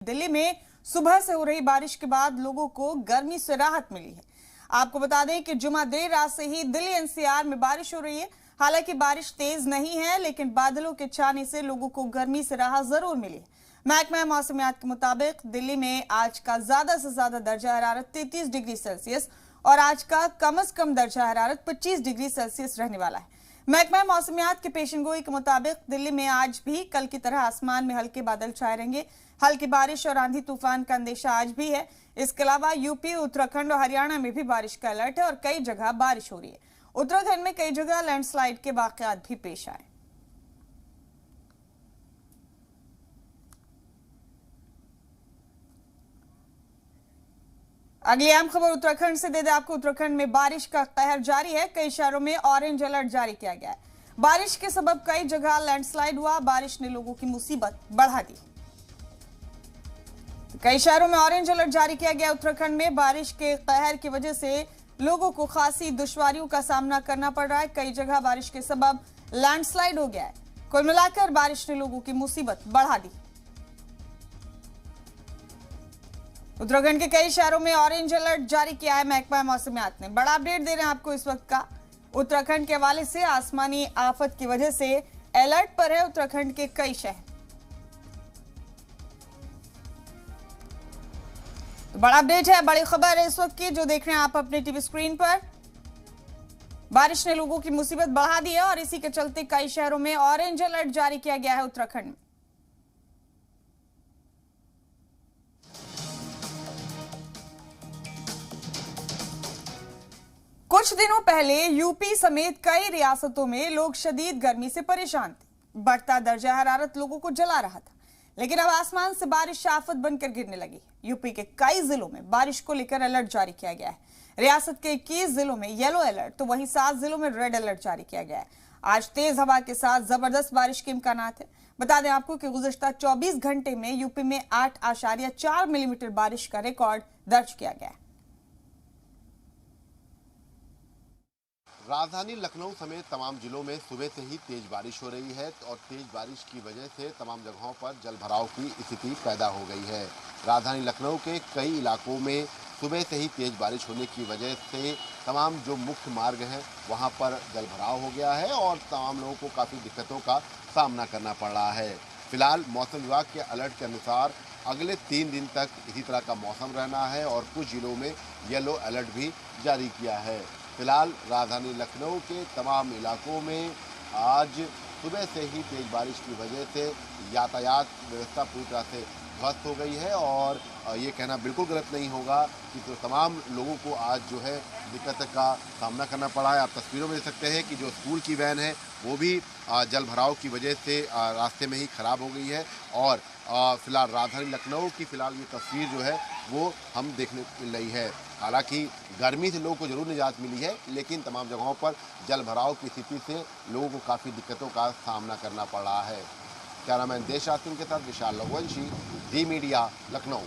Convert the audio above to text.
दिल्ली में सुबह से हो रही बारिश के बाद लोगों को गर्मी से राहत मिली है। आपको बता दें कि जुमा देर रात से ही दिल्ली एनसीआर में बारिश हो रही है। हालांकि बारिश तेज नहीं है, लेकिन बादलों के छाने से लोगों को गर्मी से राहत जरूर मिली है। महकमा मौसमियात के मुताबिक दिल्ली में आज का ज्यादा से ज्यादा दर्जा हरारत 33 डिग्री सेल्सियस और आज का कम से कम दर्जा हरारत 25 डिग्री सेल्सियस रहने वाला है। महकमा मौसमियात के पेशेनगोई के मुताबिक दिल्ली में आज भी कल की तरह आसमान में हल्के बादल छाए रहेंगे। हल्की बारिश और आंधी तूफान का अंदेशा आज भी है। इसके अलावा यूपी, उत्तराखंड और हरियाणा में भी बारिश का अलर्ट है और कई जगह बारिश हो रही है। उत्तराखंड में कई जगह लैंडस्लाइड के वाकयात भी पेश आए। अगली अहम खबर उत्तराखंड से दे दें आपको। उत्तराखंड में बारिश का कहर जारी है। कई शहरों में ऑरेंज अलर्ट जारी किया गया है। बारिश के सबब कई जगह लैंडस्लाइड हुआ। बारिश ने लोगों की मुसीबत बढ़ा दी। कई शहरों में ऑरेंज अलर्ट जारी किया गया। उत्तराखंड में बारिश के कहर की वजह से लोगों को खासी दुश्वारियों का सामना करना पड़ रहा है। कई जगह बारिश के सबब लैंडस्लाइड हो गया है। कुल मिलाकर बारिश ने लोगों की मुसीबत बढ़ा दी। उत्तराखंड के कई शहरों में ऑरेंज अलर्ट जारी किया है महकमा मौसमियात ने। बड़ा अपडेट दे रहे हैं आपको इस वक्त का। उत्तराखंड के हवाले से आसमानी आफत की वजह से अलर्ट पर है उत्तराखंड के कई शहर। तो बड़ा अपडेट है, बड़ी खबर है इस वक्त की जो देख रहे हैं आप अपने टीवी स्क्रीन पर। बारिश ने लोगों की मुसीबत बढ़ा दी है और इसी के चलते कई शहरों में ऑरेंज अलर्ट जारी किया गया है उत्तराखंड में। कुछ दिनों पहले यूपी समेत कई रियासतों में लोग शदीद गर्मी से परेशान थे। बढ़ता दर्जा हरारत लोगों को जला रहा था, लेकिन अब आसमान से बारिश आफत बनकर गिरने लगी। यूपी के कई जिलों में बारिश को लेकर अलर्ट जारी किया गया है। रियासत के 21 जिलों में येलो अलर्ट तो वहीं 7 जिलों में रेड अलर्ट जारी किया गया है। आज तेज हवा के साथ जबरदस्त बारिश के इम्कानात है। बता दें आपको कि गुज़िश्ता 24 घंटे में यूपी में 8.4 मिलीमीटर बारिश का रिकॉर्ड दर्ज किया गया है। राजधानी लखनऊ समेत तमाम जिलों में सुबह से ही तेज बारिश हो रही है और तेज बारिश की वजह से तमाम जगहों पर जलभराव की स्थिति पैदा हो गई है। राजधानी लखनऊ के कई इलाकों में सुबह से ही तेज बारिश होने की वजह से तमाम जो मुख्य मार्ग हैं वहां पर जलभराव हो गया है और तमाम लोगों को काफ़ी दिक्कतों का सामना करना पड़ रहा है। फिलहाल मौसम विभाग के अलर्ट के अनुसार अगले 3 दिन तक इसी तरह का मौसम रहना है और कुछ जिलों में येलो अलर्ट भी जारी किया है। फिलहाल राजधानी लखनऊ के तमाम इलाकों में आज सुबह से ही तेज बारिश की वजह से यातायात व्यवस्था पूरी तरह से ध्वस्त हो गई है और ये कहना बिल्कुल गलत नहीं होगा कि तो तमाम लोगों को आज जो है दिक्कत का सामना करना पड़ा है। आप तस्वीरों में देख सकते हैं कि जो स्कूल की वैन है वो भी जल भराव की वजह से रास्ते में ही ख़राब हो गई है और फिलहाल राजधानी लखनऊ की फिलहाल ये तस्वीर जो है वो हम देखने को मिल रही है। हालांकि गर्मी से लोगों को जरूर निजात मिली है, लेकिन तमाम जगहों पर जल भराव की स्थिति से लोगों को काफ़ी दिक्कतों का सामना करना पड़ रहा है। कैमरामैन देश आसिम के साथ विशाल लघुवंशी, जी मीडिया, लखनऊ।